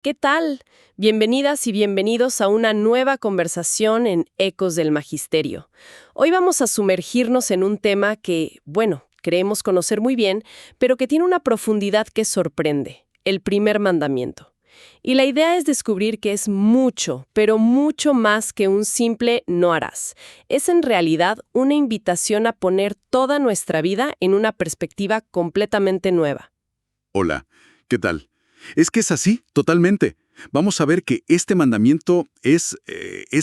¿Qué tal? Bienvenidas y bienvenidos a una nueva conversación en Ecos del Magisterio. Hoy vamos a sumergirnos en un tema que, bueno, creemos conocer muy bien, pero que tiene una profundidad que sorprende, el primer mandamiento. Y la idea es descubrir que es mucho, pero mucho más que un simple no harás. Es en realidad una invitación a poner toda nuestra vida en una perspectiva completamente nueva. Hola, ¿qué tal? Es que es así, totalmente. Vamos a ver que este mandamiento es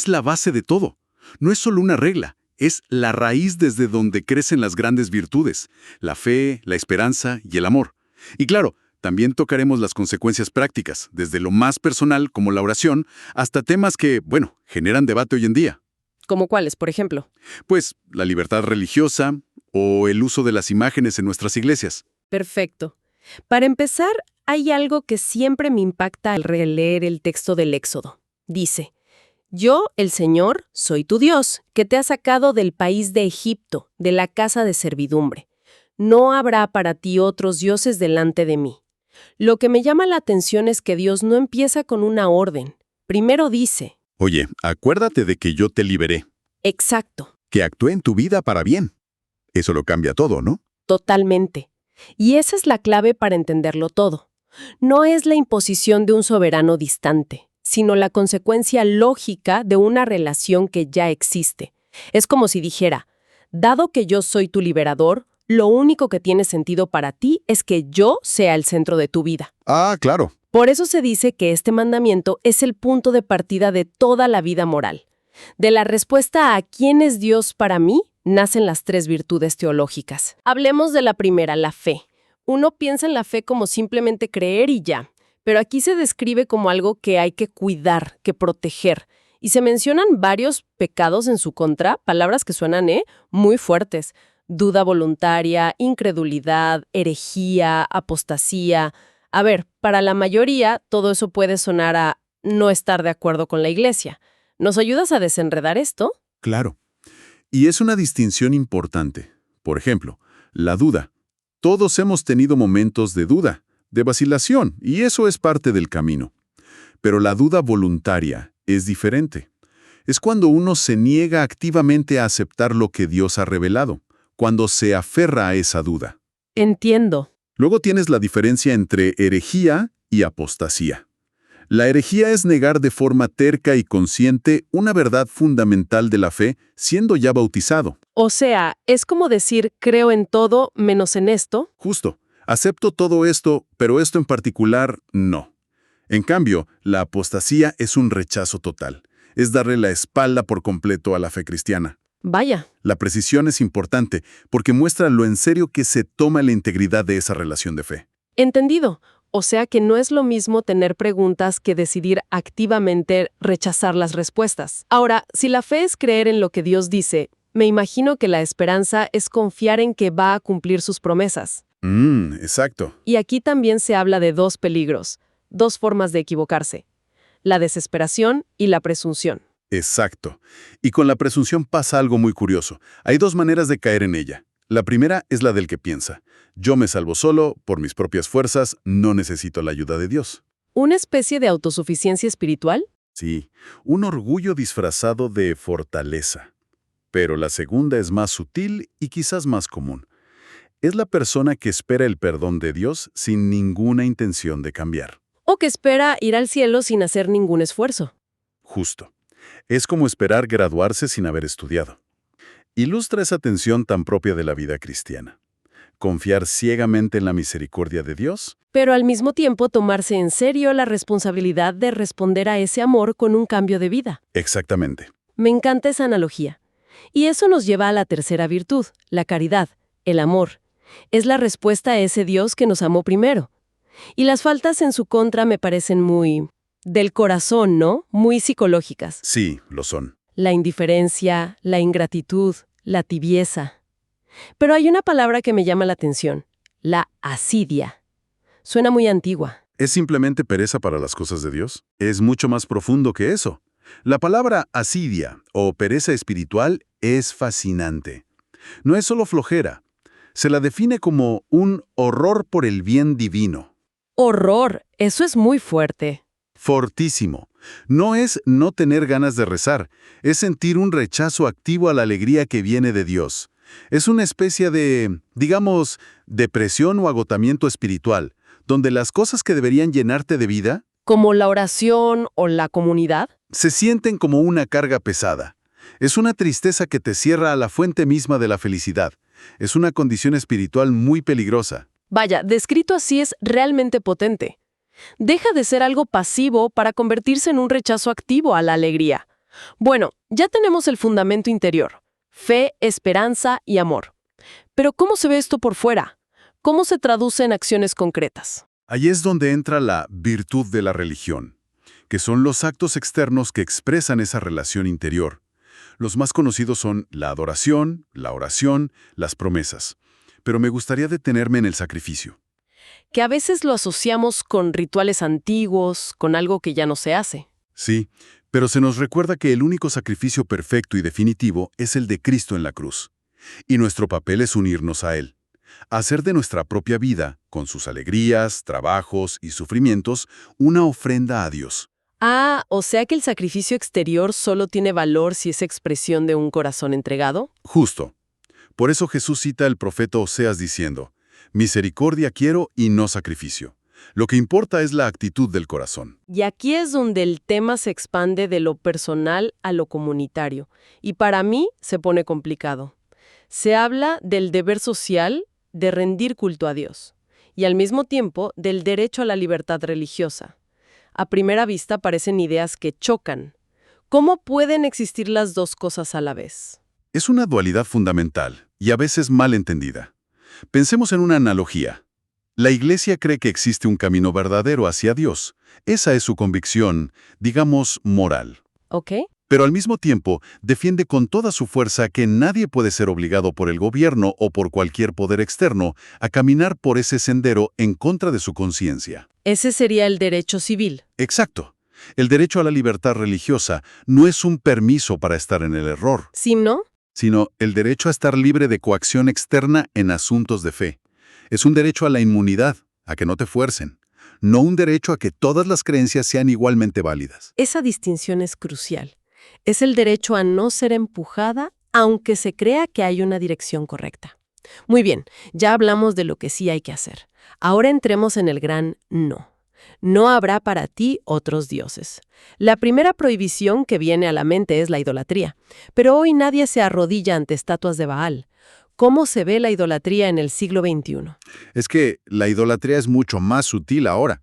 la base de todo. No es solo una regla, es la raíz desde donde crecen las grandes virtudes, la fe, la esperanza y el amor. Y claro, también tocaremos las consecuencias prácticas, desde lo más personal como la oración, hasta temas que, bueno, generan debate hoy en día. ¿Como cuáles, por ejemplo? Pues la libertad religiosa o el uso de las imágenes en nuestras iglesias. Perfecto. Para empezar, hay algo que siempre me impacta al releer el texto del Éxodo. Dice, «Yo, el Señor, soy tu Dios, que te ha sacado del país de Egipto, de la casa de servidumbre. No habrá para ti otros dioses delante de mí». Lo que me llama la atención es que Dios no empieza con una orden. Primero dice, Oye, acuérdate de que yo te liberé, exacto, que actué en tu vida para bien. Eso lo cambia todo, ¿no? totalmente. Y esa es la clave para entenderlo todo. No es la imposición de un soberano distante, sino la consecuencia lógica de una relación que ya existe. Es como si dijera, dado que yo soy tu liberador, lo único que tiene sentido para ti es que yo sea el centro de tu vida. Ah, claro. Por eso se dice que este mandamiento es el punto de partida de toda la vida moral. De la respuesta a ¿quién es Dios para mí? Nacen las tres virtudes teológicas. Hablemos de la primera, la fe. Uno piensa en la fe como simplemente creer y ya, pero aquí se describe como algo que hay que cuidar, que proteger. Y se mencionan varios pecados en su contra, palabras que suenan, muy fuertes. Duda voluntaria, incredulidad, herejía, apostasía. A ver, para la mayoría todo eso puede sonar a no estar de acuerdo con la iglesia. ¿Nos ayudas a desenredar esto? Claro. Y es una distinción importante. Por ejemplo, la duda. Todos hemos tenido momentos de duda, de vacilación, y eso es parte del camino. Pero la duda voluntaria es diferente. Es cuando uno se niega activamente a aceptar lo que Dios ha revelado, cuando se aferra a esa duda. Entiendo. Luego tienes la diferencia entre herejía y apostasía. La herejía es negar de forma terca y consciente una verdad fundamental de la fe, siendo ya bautizado. O sea, es como decir, creo en todo menos en esto. Justo, acepto todo esto, pero esto en particular no. En cambio, la apostasía es un rechazo total. Es darle la espalda por completo a la fe cristiana. Vaya, La precisión es importante porque muestra lo en serio que se toma la integridad de esa relación de fe. entendido. O sea que no es lo mismo tener preguntas que decidir activamente rechazar las respuestas. Ahora, si la fe es creer en lo que Dios dice, me imagino que la esperanza es confiar en que va a cumplir sus promesas. Exacto. Y aquí también se habla de dos peligros, dos formas de equivocarse, la desesperación y la presunción. Exacto. Y con la presunción pasa algo muy curioso. Hay dos maneras de caer en ella. La primera es la del que piensa. Yo me salvo solo, por mis propias fuerzas, no necesito la ayuda de Dios. ¿Una especie de autosuficiencia espiritual? Sí, un orgullo disfrazado de fortaleza. Pero la segunda es más sutil y quizás más común. Es la persona que espera el perdón de Dios sin ninguna intención de cambiar. ¿O que espera ir al cielo sin hacer ningún esfuerzo? Justo. Es como esperar graduarse sin haber estudiado. Ilustra esa tensión tan propia de la vida cristiana. Confiar ciegamente en la misericordia de Dios. Pero al mismo tiempo tomarse en serio la responsabilidad de responder a ese amor con un cambio de vida. Exactamente. Me encanta esa analogía. Y eso nos lleva a la tercera virtud, la caridad, el amor. Es la respuesta a ese Dios que nos amó primero. Y las faltas en su contra me parecen muy del corazón, ¿no? Muy psicológicas. Sí, lo son. La indiferencia, la ingratitud, la tibieza. Pero hay una palabra que me llama la atención, la asidia. Suena muy antigua. ¿Es simplemente pereza para las cosas de Dios? Es mucho más profundo que eso. La palabra asidia o pereza espiritual es fascinante. No es solo flojera. Se la define como un horror por el bien divino. Horror, eso es muy fuerte. Fortísimo. No es no tener ganas de rezar, es sentir un rechazo activo a la alegría que viene de Dios. Es una especie de, digamos, depresión o agotamiento espiritual, donde las cosas que deberían llenarte de vida ¿Como la oración o la comunidad? se sienten como una carga pesada. Es una tristeza que te cierra a la fuente misma de la felicidad. Es una condición espiritual muy peligrosa. Vaya, descrito así es realmente potente. Deja de ser algo pasivo para convertirse en un rechazo activo a la alegría. Bueno, ya tenemos el fundamento interior: fe, esperanza y amor. Pero ¿cómo se ve esto por fuera? ¿Cómo se traduce en acciones concretas? Ahí es donde entra la virtud de la religión, que son los actos externos que expresan esa relación interior. Los más conocidos son la adoración, la oración, las promesas. Pero me gustaría detenerme en el sacrificio. Que a veces lo asociamos con rituales antiguos, con algo que ya no se hace. Sí, pero se nos recuerda que el único sacrificio perfecto y definitivo es el de Cristo en la cruz. Y nuestro papel es unirnos a Él. Hacer de nuestra propia vida, con sus alegrías, trabajos y sufrimientos, una ofrenda a Dios. Ah, o sea que el sacrificio exterior solo tiene valor si es expresión de un corazón entregado. Justo. Por eso Jesús cita al profeta Oseas diciendo: misericordia quiero y no sacrificio. Lo que importa es la actitud del corazón. Y aquí es donde el tema se expande de lo personal a lo comunitario. Y para mí se pone complicado. Se habla del deber social de rendir culto a Dios, y al mismo tiempo del derecho a la libertad religiosa. A primera vista parecen ideas que chocan. ¿Cómo pueden existir las dos cosas a la vez? Es una dualidad fundamental y a veces mal entendida. Pensemos en una analogía. La Iglesia cree que existe un camino verdadero hacia Dios. Esa es su convicción, digamos, moral. ¿Ok? Pero al mismo tiempo defiende con toda su fuerza que nadie puede ser obligado por el gobierno o por cualquier poder externo a caminar por ese sendero en contra de su conciencia. Ese sería el derecho civil. Exacto. El derecho a la libertad religiosa no es un permiso para estar en el error, ¿Sí, no? sino el derecho a estar libre de coacción externa en asuntos de fe. Es un derecho a la inmunidad, a que no te fuercen, no un derecho a que todas las creencias sean igualmente válidas. Esa distinción es crucial. Es el derecho a no ser empujada, aunque se crea que hay una dirección correcta. Muy bien, ya hablamos de lo que sí hay que hacer. Ahora entremos en el gran no. No habrá para ti otros dioses. La primera prohibición que viene a la mente es la idolatría. Pero hoy nadie se arrodilla ante estatuas de Baal. ¿Cómo se ve la idolatría en el siglo XXI? Es que la idolatría es mucho más sutil ahora.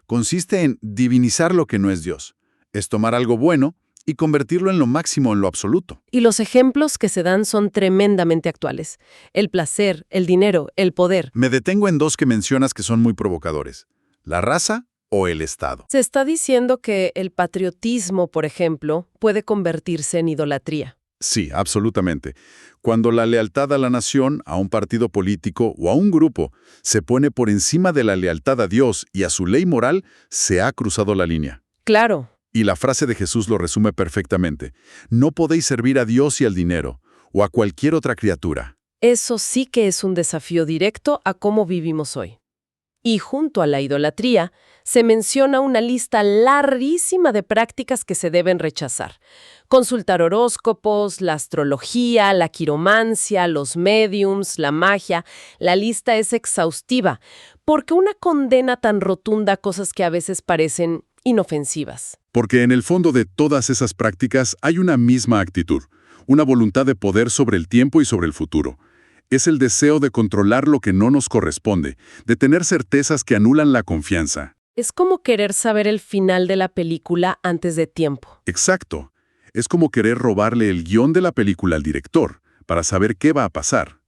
Consiste en divinizar lo que no es Dios. Es tomar algo bueno y convertirlo en lo máximo, en lo absoluto. Y los ejemplos que se dan son tremendamente actuales. El placer, el dinero, el poder. Me detengo en dos que mencionas que son muy provocadores: la raza o el Estado. Se está diciendo que el patriotismo, por ejemplo, puede convertirse en idolatría. Sí, absolutamente. Cuando la lealtad a la nación, a un partido político o a un grupo se pone por encima de la lealtad a Dios y a su ley moral, se ha cruzado la línea. Claro. Y la frase de Jesús lo resume perfectamente: no podéis servir a Dios y al dinero, o a cualquier otra criatura. Eso sí que es un desafío directo a cómo vivimos hoy. Y junto a la idolatría, se menciona una lista larguísima de prácticas que se deben rechazar. Consultar horóscopos, la astrología, la quiromancia, los médiums, la magia. La lista es exhaustiva. ¿Por qué una condena tan rotunda a cosas que a veces parecen inofensivas? Porque en el fondo de todas esas prácticas hay una misma actitud, una voluntad de poder sobre el tiempo y sobre el futuro. Es el deseo de controlar lo que no nos corresponde, de tener certezas que anulan la confianza. Es como querer saber el final de la película antes de tiempo. Exacto. Es como querer robarle el guión de la película al director, para saber qué va a pasar.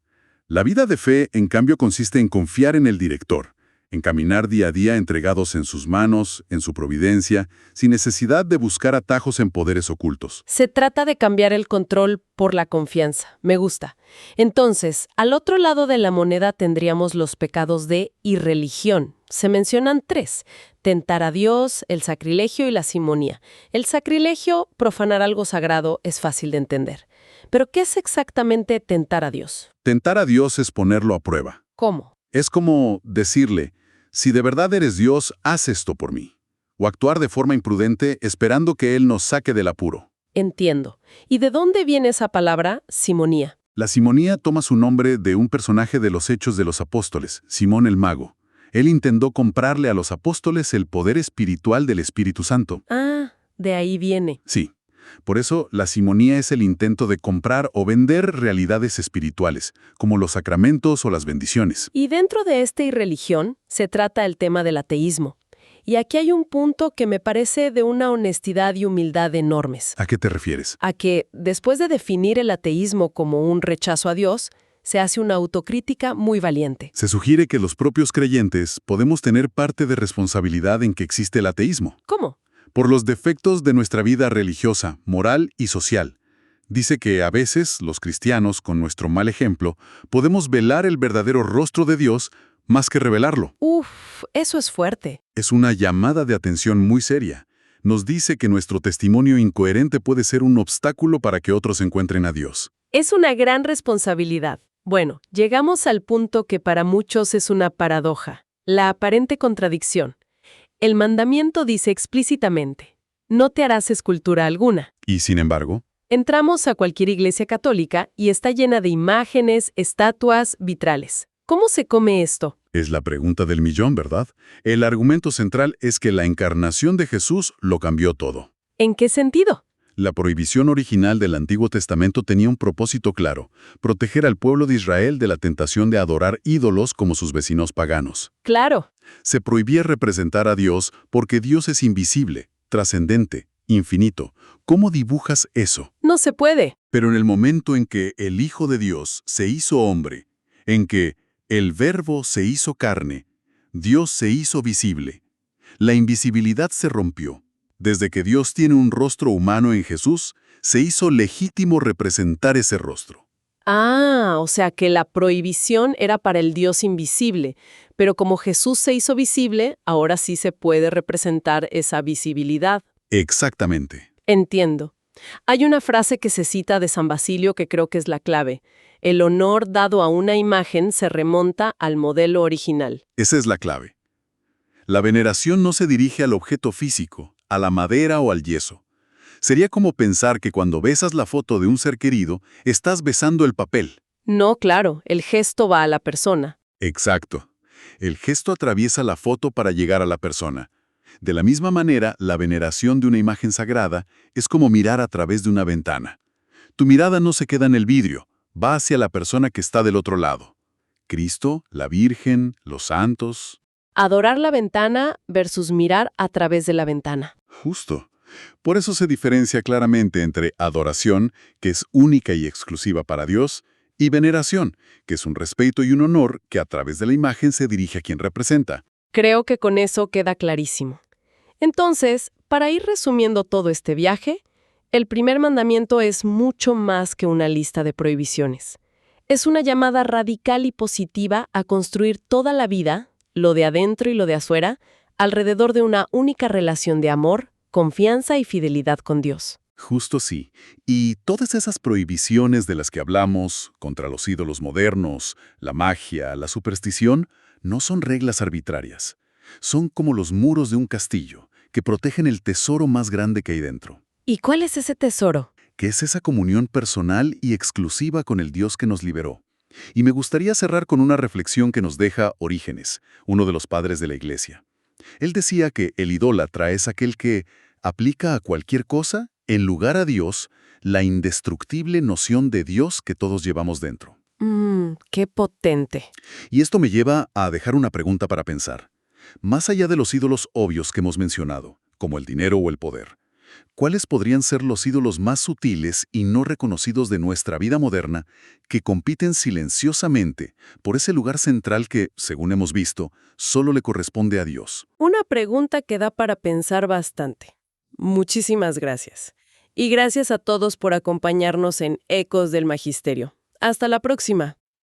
La vida de fe, en cambio, consiste en confiar en el director, en caminar día a día entregados en sus manos, en su providencia, sin necesidad de buscar atajos en poderes ocultos. Se trata de cambiar el control por la confianza. Me gusta. Entonces, al otro lado de la moneda tendríamos los pecados de irreligión. Se mencionan 3: tentar a Dios, el sacrilegio y la simonía. El sacrilegio, profanar algo sagrado, es fácil de entender. Pero, ¿qué es exactamente tentar a Dios? Tentar a Dios es ponerlo a prueba. ¿Cómo? Es como decirle: si de verdad eres Dios, haz esto por mí. o actuar de forma imprudente esperando que Él nos saque del apuro. Entiendo. ¿Y de dónde viene esa palabra, simonía? La simonía toma su nombre de un personaje de los Hechos de los Apóstoles, Simón el Mago. Él intentó comprarle a los apóstoles el poder espiritual del Espíritu Santo. Ah, de ahí viene. Sí. Por eso, la simonía es el intento de comprar o vender realidades espirituales, como los sacramentos o las bendiciones. Y dentro de esta irreligión se trata el tema del ateísmo. Y aquí hay un punto que me parece de una honestidad y humildad enormes. ¿A qué te refieres? A que, después de definir el ateísmo como un rechazo a Dios, se hace una autocrítica muy valiente. Se sugiere que los propios creyentes podemos tener parte de responsabilidad en que existe el ateísmo, ¿Cómo? por los defectos de nuestra vida religiosa, moral y social. Dice que a veces, los cristianos, con nuestro mal ejemplo, podemos velar el verdadero rostro de Dios más que revelarlo. Uf, eso es fuerte. Es una llamada de atención muy seria. Nos dice que nuestro testimonio incoherente puede ser un obstáculo para que otros encuentren a Dios. Es una gran responsabilidad. Bueno, llegamos al punto que para muchos es una paradoja, la aparente contradicción. El mandamiento dice explícitamente, no te harás escultura alguna. Y sin embargo, Entramos a cualquier iglesia católica y está llena de imágenes, estatuas, vitrales. ¿Cómo se come esto? es la pregunta del millón, ¿verdad? El argumento central es que la encarnación de Jesús lo cambió todo. ¿En qué sentido? La prohibición original del Antiguo Testamento tenía un propósito claro: proteger al pueblo de Israel de la tentación de adorar ídolos como sus vecinos paganos. Claro. Se prohibía representar a Dios porque Dios es invisible, trascendente, infinito. ¿Cómo dibujas eso? No se puede. Pero en el momento en que el Hijo de Dios se hizo hombre, en que el Verbo se hizo carne, Dios se hizo visible. La invisibilidad se rompió. Desde que Dios tiene un rostro humano en Jesús, se hizo legítimo representar ese rostro. Ah, o sea que la prohibición era para el Dios invisible, pero como Jesús se hizo visible, ahora sí se puede representar esa visibilidad. Exactamente. Entiendo. Hay una frase que se cita de San Basilio que creo que es la clave. El honor dado a una imagen se remonta al modelo original. Esa es la clave. La veneración no se dirige al objeto físico, a la madera o al yeso. Sería como pensar que cuando besas la foto de un ser querido, estás besando el papel. No, claro, el gesto va a la persona. Exacto. El gesto atraviesa la foto para llegar a la persona. De la misma manera, la veneración de una imagen sagrada es como mirar a través de una ventana. Tu mirada no se queda en el vidrio, va hacia la persona que está del otro lado. Cristo, la Virgen, los santos. Adorar la ventana versus mirar a través de la ventana. Justo. Por eso se diferencia claramente entre adoración, que es única y exclusiva para Dios, y veneración, que es un respeto y un honor que a través de la imagen se dirige a quien representa. Creo que con eso queda clarísimo. Entonces, para ir resumiendo todo este viaje, el primer mandamiento es mucho más que una lista de prohibiciones. Es una llamada radical y positiva a construir toda la vida, lo de adentro y lo de afuera, alrededor de una única relación de amor, confianza y fidelidad con Dios. Justo sí. Y todas esas prohibiciones de las que hablamos, contra los ídolos modernos, la magia, la superstición, no son reglas arbitrarias. Son como los muros de un castillo, que protegen el tesoro más grande que hay dentro. ¿Y cuál es ese tesoro? Que es esa comunión personal y exclusiva con el Dios que nos liberó. Y me gustaría cerrar con una reflexión que nos deja Orígenes, uno de los padres de la Iglesia. Él decía que el idólatra es aquel que aplica a cualquier cosa, en lugar a Dios, la indestructible noción de Dios que todos llevamos dentro. Qué potente. Y esto me lleva a dejar una pregunta para pensar. Más allá de los ídolos obvios que hemos mencionado, como el dinero o el poder, ¿cuáles podrían ser los ídolos más sutiles y no reconocidos de nuestra vida moderna que compiten silenciosamente por ese lugar central que, según hemos visto, solo le corresponde a Dios? Una pregunta que da para pensar bastante. Muchísimas gracias. Y gracias a todos por acompañarnos en Ecos del Magisterio. Hasta la próxima.